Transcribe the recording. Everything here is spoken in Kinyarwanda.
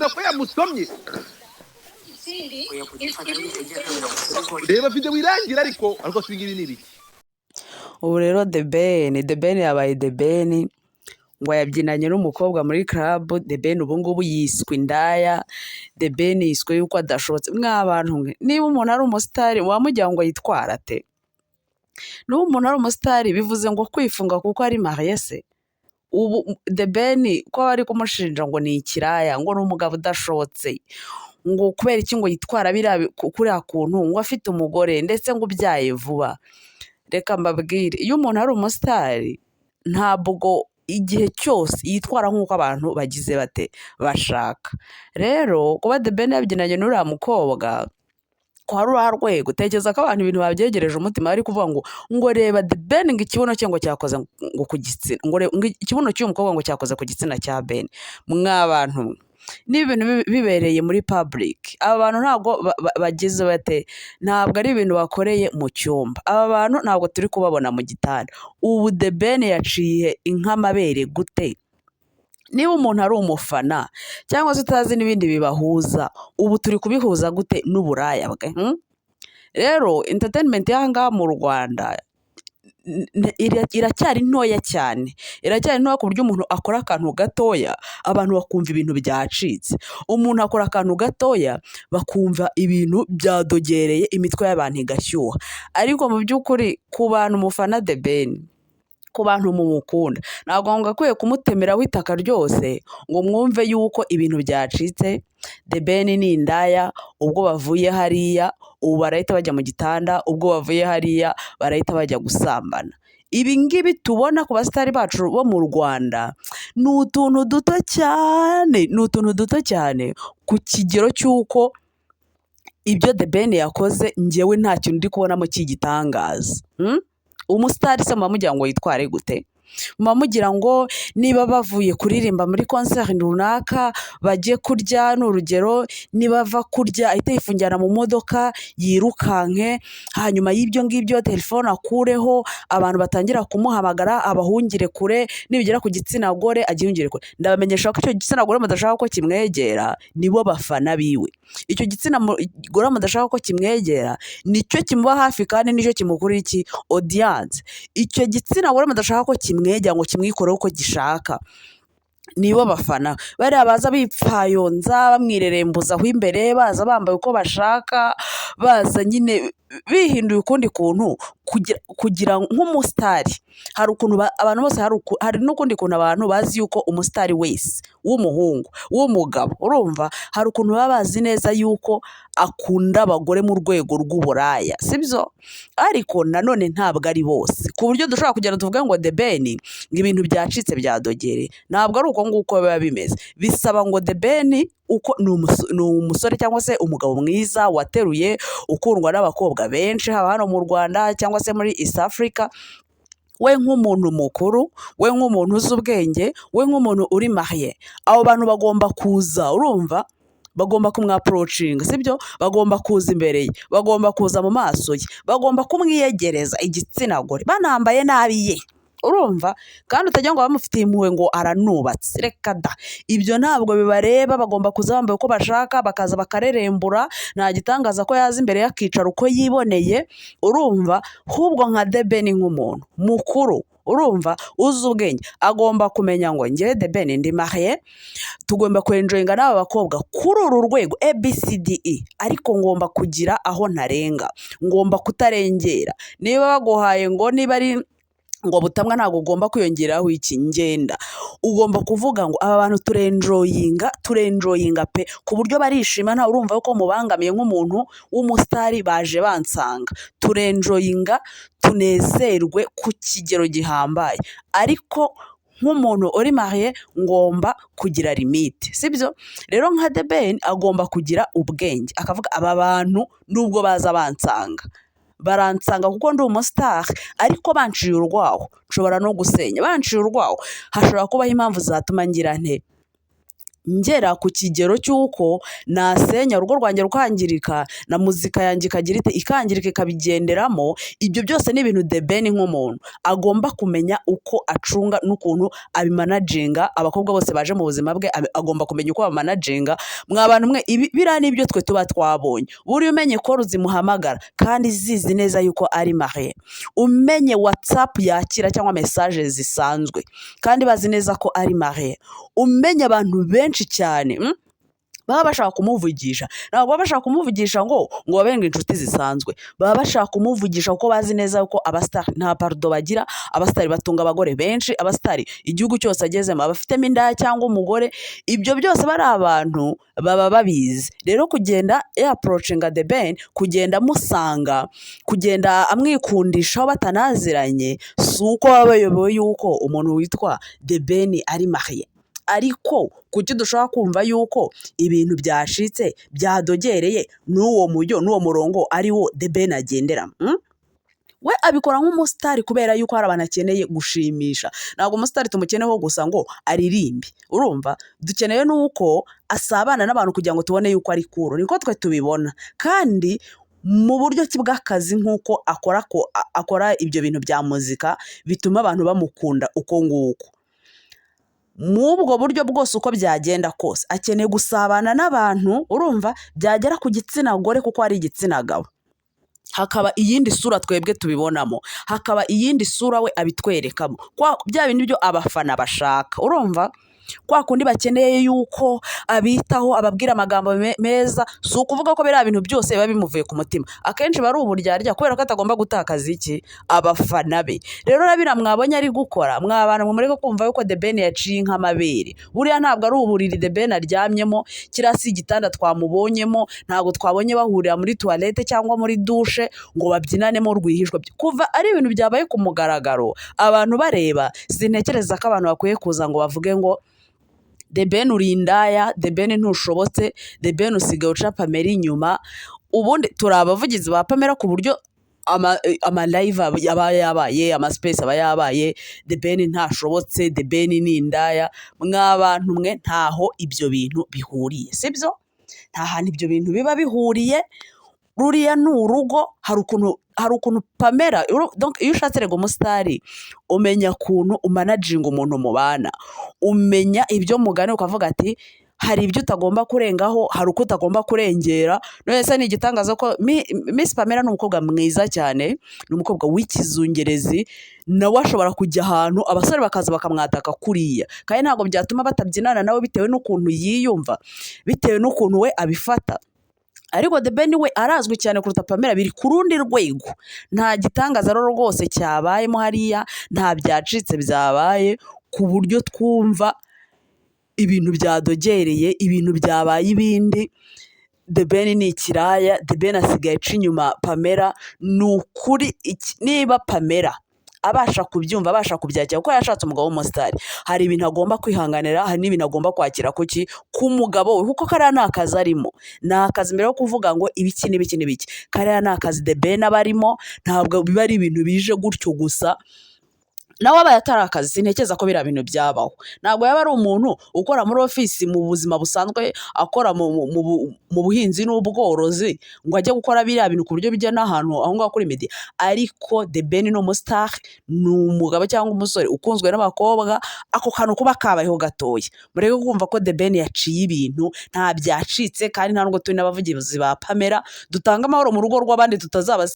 akavuga ko yamusomye reba video irangira ariko swingira n'ibiki. Ubu rero The Ben yabaye The Ben ngo yabyinanye n'umukobwa muri club. The Ben ubu ngubu yiswe indaya. The Ben yiswe yuko adashobotse. Mw'abantu mwe, niba umuntu ari umusitari wamujya ngo yitwara ate? Niba umuntu ari umusitari bivuze ngo kwifunga kuko ari marié se? Ubu The Ben ko bari kumushinja ngo ni ikiraya, ngo ni umugabo udashobotse, ngo kubera iki ngo yitwara kuriya kuntu, ngo afite umugore ndetse ngo ubyaye vuba. Reka mbabwire, iyo umuntu ari umusitari ntabwo igihe cyose yitwara nk'uko abantu bagize bate bashaka. Rero kuba The Ben yabyinanye n'uriya mukobwa ko hari uruha rwego, tekereza ko abantu ibintu babyegereje umutima bari kuvuga ngo reba The Ben ngo ikibuno cye ngo cyakoze ngo ku gitsina, ngo ikibuno cy'uyu mukobwa ngo cyakoze ku gitsina cya Ben. Mw'abantu ni ibintu bibereye muri public. Aba bantu ntabwo bagize bate, ntabwo ari ibintu bakoreye mu cyumba. Aba bantu ntabwo turi kubabona mu gitanda. Ubu The Ben yaciye inkamabere gute? Niba umuntu ari umufana cyangwa se utazi n'ibindi bibahuza, ubu turi kubihuza gute n'uburaya bwe? Rero entertainment y'ahangaha mu Rwanda iracyari ntoya cyane, iracyari ntoya ku buryo umuntu akora akantu gatoya abantu bakumva ibintu byacitse. Umuntu akora akantu gatoya bakumva ibintu byadogereye, imitwe y'abantu igashyuha. Ariko mu by'ukuri ku bantu mufana The Ben, ku bantu mumukunda, ntabwo ngakwiye kumutemeraho itaka ryose ngo mwumve yuko ibintu byacitse. The Ben ni indaya, ubwo bavuye hariya ubu barahita bajya mu gitanda, ubwo bavuye hariya barahita bajya gusambana. Ibi ngibi tubona ku basitari bacu bo mu Rwanda ni utuntu duto cyane ku kigero cy'uko ibyo The Ben yakoze njyewe nta kintu ndi kubonamo cy'igitangaza. Umusitari se muba mugira ngo yitware gute? Muba mugira ngo niba bavuye kuririmba muri concert runaka bajye kurya, n'urugero niba ava kurya ahita yifungirana mu modoka yirukanke, hanyuma y'ibyo ngibyo telefone akureho, abantu batangira kumuhamagara abahungire kure, nibigera ku gitsina gore agihungire kure. Ndabamenyesha ko icyo gitsina gore mudashaka ko kimwegera nibo bafana biwe. Icyo gitsina gore mudashaka ko kimwegera nicyo kimuba hafi kandi nicyo kimukurira iki audience. Icyo gitsina gore mudashaka ko kimwegera ngo kimwikoreho uko gishaka nibo bafana. Bariya baza bipfayonza bamwirerembuza aho imbere, baza bambaye uko bashaka, baza nyine bihinduye ukundi kuntu kugira nk'umusitari. Hari ukuntu abantu bose, hari n'ukundi kuntu abantu bazi yuko umusitari wese w'umuhungu w'umugabo, urumva hari ukuntu baba bazi neza yuko akunda abagore mu rwego rw'uburaya, sibyo? Ariko nanone ntabwo ari bose, ku buryo dushobora kugenda tuvuge ngo The Ben ngo ibintu byacitse byadogere. Ntabwo ari uko nguko biba bimeze. Bisaba ngo The Ben uko ni umusore cyangwa se umugabo mwiza wateruye, ukundwa n'abakobwa benshi, haba hano mu Rwanda cyangwa se muri East Africa. We nk'umuntu mukuru, we nk'umuntu uzi ubwenge, we nk'umuntu uri marié, abo bantu bagomba kuza, urumva, bagomba kumwaprocinga, sibyo? Bagomba kuza imbere ye, bagomba kuza mu maso ye, bagomba kumwiyegereza igitsina gore banambaye nabi ye, urumva? Kandi utajya ngo bamufitiye impuhwe ngo aranubatse, reka da, ibyo ntabwo bibareba. Bagomba kuza bambaye uko bashaka, bakaza bakarerembura. Nta gitangaza ko yaza imbere yakicara uko yiboneye, urumva? Hubwo nka The Ben nk'umuntu mukuru, urumva, uzi ubwenge, agomba kumenya ngo njye The Ben ndi marié, tugomba kwenjoyinga n'aba bakobwa kuri uru rwego ABCDE, ariko ngomba kugira aho ntarenga, ngomba kutarengera. Niba baguhaye ngo niba ari ngo butamwa ntabwo ugomba kwiyongeraho iki ngenda, ugomba kuvuga ngo aba bantu turenjoyinga pe, ku buryo barishima. Nta urumva ko mubangamiye nk'umuntu w'umusitari baje bansanga, turenjoyinga, tunezerwe ku kigero gihambaye. Ariko nk'umuntu uri marié ngomba kugira limite, sibyo? Rero nka The Ben agomba kugira ubwenge, akavuga aba bantu nubwo baza bansanga, baransanga kuko ndi umusitari, ariko banciye urwaho nshobora no gusenya. Banciye urwaho hashobora kubaho impamvu zatuma ngira nte ngera ku kigero cy'uko nasenya urugo rwanjye rukangirika na muzika yanjye ikagira ite ikangirika ikabigenderamo. Ibyo byose ni ibintu The Ben nk'umuntu agomba kumenya uko acunga n'ukuntu abimanaginga. Abakobwa bose baje mu buzima bwe agomba kumenya uko babimanaginga. Mwa bantu mwe biriya ni ibyo twe tuba twabonye. Buriya umenye ko zimuhamagara kandi zizi neza yuko ari mariye, umenye WhatsApp yakira cyangwa message zisanzwe kandi bazi neza ko ari mariye, umenye abantu benshi cyane baba bashaka kumuvugisha. Ntabwo baba bashaka kumuvugisha ngo babenga inshuti zisanzwe, baba bashaka kumuvugisha kuko bazi neza ko abasitari nta pardo bagira. Abasitari batunga abagore benshi, abasitari igihugu cyose agezemo abafitemo indaya cyangwa umugore. Ibyo byose bari abantu baba babizi. Rero kugenda approachinga The Ben, kugenda amusanga, kugenda amwikundishaho batanaziranye, si uko baba bayobewe yuko umuntu witwa The Ben ari mariye. Ariko kuki dushobora kumva yuko ibintu byashitse byadogereye n'uwo mujyo n'uwo murongo ari wo The Ben agendera? We abikora nk'umusitari kubera yuko hari abantu akeneye gushimisha. Ntabwo umusitari tumukeneyeho gusa ngo aririmbe, urumva? Dukeneye n'uko asabana n'abantu kugira ngo tubone yuko ari kuro. Niko twe tubibona. Kandi mu buryo bw'akazi nk'uko akora ibyo bintu bya muzika bituma abantu bamukunda uko nguko. Mubwo buryo bwose uko byagenda kose akeneye gusabana n'abantu, urumva? Byagera ku gitsina gore kuko ari igitsina gabo, hakaba iyindi sura twebwe tubibonamo, hakaba iyindi sura we abitwerekamo. Bya bintu byo abafana bashaka, urumva? Kwa kundi bakeneye yuko abitaho, ababwira amagambo meza. Si ukuvuga ko biriya bintu byose biba bimuvuye ku mutima. Akenshi bari uburyarya kubera ko atagomba gutakaza iki abafana be. Rero nabira mwabonye ari gukora, mwabana mumureke kumva yuko The Ben yaciye nk'amabere. Buriya ntabwo ari uburiri The Ben aryamyemo, kirasi igitanda twamubonyemo, ntabwo twabonye bahurira muri toilette cyangwa muri douche ngo babyinanemo rwihishwa. Kuva ari ibintu byabaye ku mugaragaro abantu bareba, sintekereza ko abantu bakwiye kuza ngo bavuge ngo The Ben uri indaya, The Ben ntushobotse, The Ben usigaye uca Pamela inyuma. Ubundi turi abavugizi ba Pamela ku buryo ama live aba yabaye, ama space aba yabaye. The Ben ntashobotse, The Ben ni indaya. Mw'abantu mwe ntaho ibyo bintu bihuriye, sibyo? Nta hantu ibyo bintu biba bihuriye. Ruriya ni urugo. Hari ukuntu Pamela, donc iyo ushatse rego umusitari umenya kuntu umanaginga umuntu mubana, umenya ibyo mugane ukavuga ati hari ibyo utagomba kurengaho, hari uko utagomba kurengera. None se ni igitangaza ko Miss Pamela ni umukobwa mwiza cyane, ni umukobwa w'ikizungerezi. Nawe ashobora kujya ahantu abasore bakaza bakamwataka kuriya, kandi ntabwo byatuma batabyinana nawe bitewe n'ukuntu yiyumva, bitewe n'ukuntu we abifata. Ariko The Ben we arazwi cyane kuruta Pamela, biri ku rundi rwego. Nta gitangaza rero rwose cyabayemo hariya, nta byacitse byabaye ku buryo twumva ibintu byadogereye, ibintu byabaye ibindi. The Ben ni ikiraya, The Ben asigaye aca inyuma Pamela. Ni ukuri niba Pamela abasha kubyumva, abasha kubyakira kuko yashatse umugabo w'umusitari, hari ibintu agomba kwihanganira, hari n'ibintu agomba kwakira ku mugabo we, kuko kariya ni akazi arimo. Ni akazi mbere yo kuvuga ngo ibiki n'ibiki n'ibiki. Kariya ni akazi The Ben aba arimo, ntabwo biba ari ibintu bije gutyo gusa. Nawe aba atari akazi, sintekereza ko biriya bintu byabaho. Ntabwo yaba ari umuntu ukora muri ofisi mu buzima busanzwe, akora mu buhinzi n'ubworozi ngo ajye gukora biriya bintu ku buryo bijya n'ahantu aho ngaho kuri media. Ariko The Ben ni umusitari, ni umugabo cyangwa umusore ukunzwe n'abakobwa. Ako kantu kuba kabayeho gatoya, mureke kumva ko The Ben yaciye ibintu. Nta byacitse kandi nta nubwo turi n'abavugizi ba Pamela. Dutanga amahoro mu rugo rw'abandi tutazaba